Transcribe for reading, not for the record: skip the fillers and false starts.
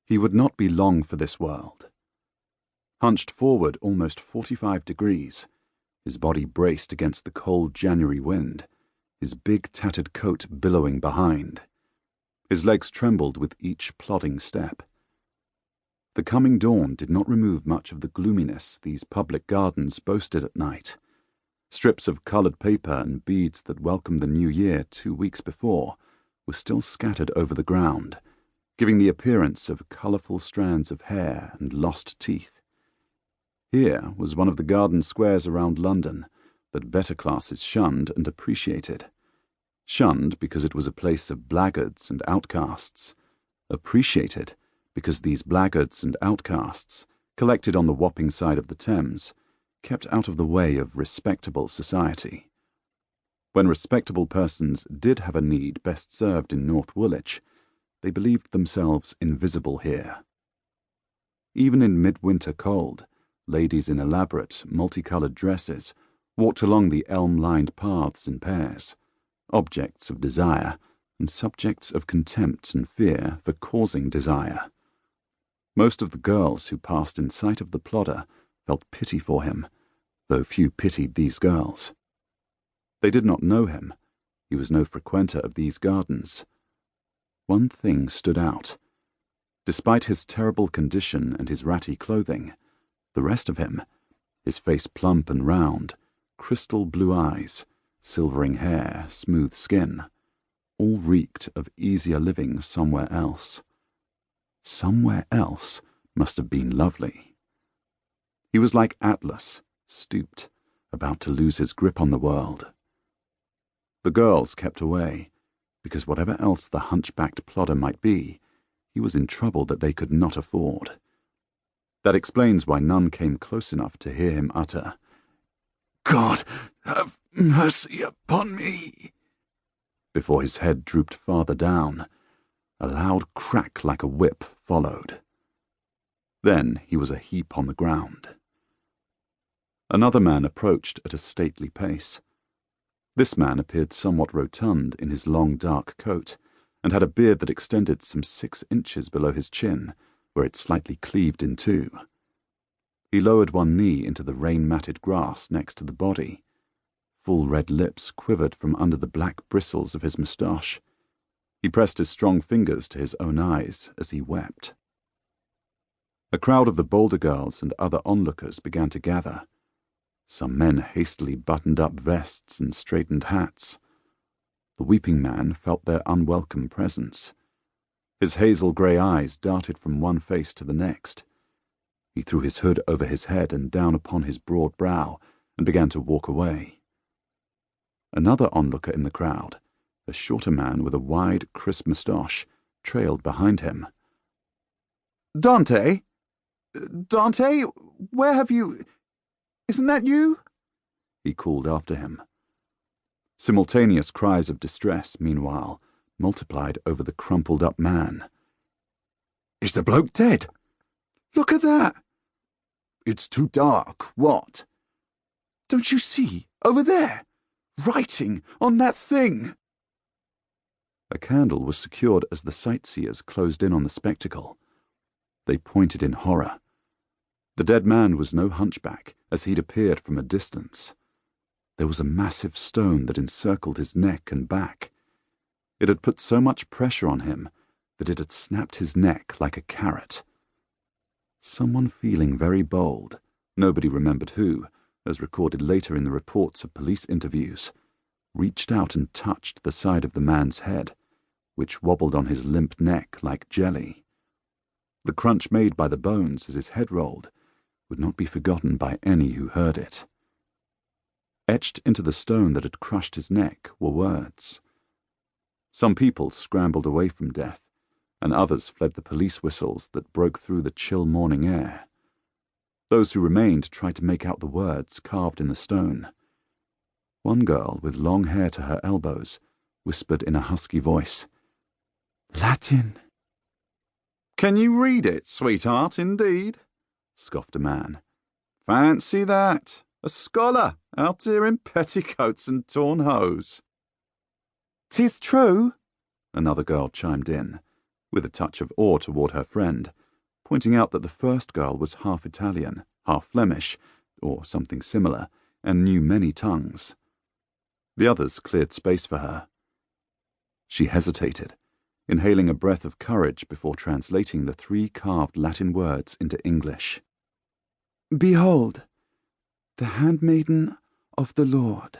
He would not be long for this world. Hunched forward almost 45 degrees, his body braced against the cold January wind, his big tattered coat billowing behind. His legs trembled with each plodding step. The coming dawn did not remove much of the gloominess these public gardens boasted at night. Strips of coloured paper and beads that welcomed the new year 2 weeks before were still scattered over the ground, giving the appearance of colourful strands of hair and lost teeth. Here was one of the garden squares around London that better classes shunned and appreciated. Shunned because it was a place of blackguards and outcasts. Appreciated because these blackguards and outcasts, collected on the Wapping side of the Thames, kept out of the way of respectable society. When respectable persons did have a need best served in North Woolwich, they believed themselves invisible here. Even in midwinter cold, ladies in elaborate, multicoloured dresses walked along the elm-lined paths in pairs, objects of desire and subjects of contempt and fear for causing desire. Most of the girls who passed in sight of the plodder felt pity for him, though few pitied these girls. They did not know him. He was no frequenter of these gardens. One thing stood out. Despite his terrible condition and his ratty clothing, the rest of him, his face plump and round, crystal blue eyes, silvering hair, smooth skin, all reeked of easier living somewhere else. Somewhere else must have been lovely. He was like Atlas, stooped, about to lose his grip on the world. The girls kept away, because whatever else the hunchbacked plodder might be, he was in trouble that they could not afford. That explains why none came close enough to hear him utter, "God, have mercy upon me," before his head drooped farther down. A loud crack like a whip followed. Then he was a heap on the ground. Another man approached at a stately pace. This man appeared somewhat rotund in his long dark coat, and had a beard that extended some 6 inches below his chin, where it slightly cleaved in two. He lowered one knee into the rain-matted grass next to the body. Full red lips quivered from under the black bristles of his moustache. He pressed his strong fingers to his own eyes as he wept. A crowd of the bolder girls and other onlookers began to gather. Some men hastily buttoned up vests and straightened hats. The weeping man felt their unwelcome presence. His hazel-grey eyes darted from one face to the next. He threw his hood over his head and down upon his broad brow and began to walk away. Another onlooker in the crowd, a shorter man with a wide, crisp moustache, trailed behind him. "Dante? Dante? Where have you... Isn't that you?" he called after him. Simultaneous cries of distress, meanwhile, multiplied over the crumpled-up man. "Is the bloke dead? Look at that! It's too dark, what? Don't you see, over there, writing on that thing?" A candle was secured as the sightseers closed in on the spectacle. They pointed in horror. The dead man was no hunchback, as he'd appeared from a distance. There was a massive stone that encircled his neck and back. It had put so much pressure on him that it had snapped his neck like a carrot. Someone feeling very bold, nobody remembered who, as recorded later in the reports of police interviews, reached out and touched the side of the man's head, which wobbled on his limp neck like jelly. The crunch made by the bones as his head rolled would not be forgotten by any who heard it. Etched into the stone that had crushed his neck were words. Some people scrambled away from death, and others fled the police whistles that broke through the chill morning air. Those who remained tried to make out the words carved in the stone. One girl, with long hair to her elbows, whispered in a husky voice, "Latin." "Can you read it, sweetheart, indeed?" scoffed a man. "Fancy that! A scholar out here in petticoats and torn hose." "'Tis true," another girl chimed in, with a touch of awe toward her friend, pointing out that the first girl was half Italian, half Flemish, or something similar, and knew many tongues. The others cleared space for her. She hesitated, inhaling a breath of courage before translating the 3 carved Latin words into English. "Behold, the handmaiden of the Lord."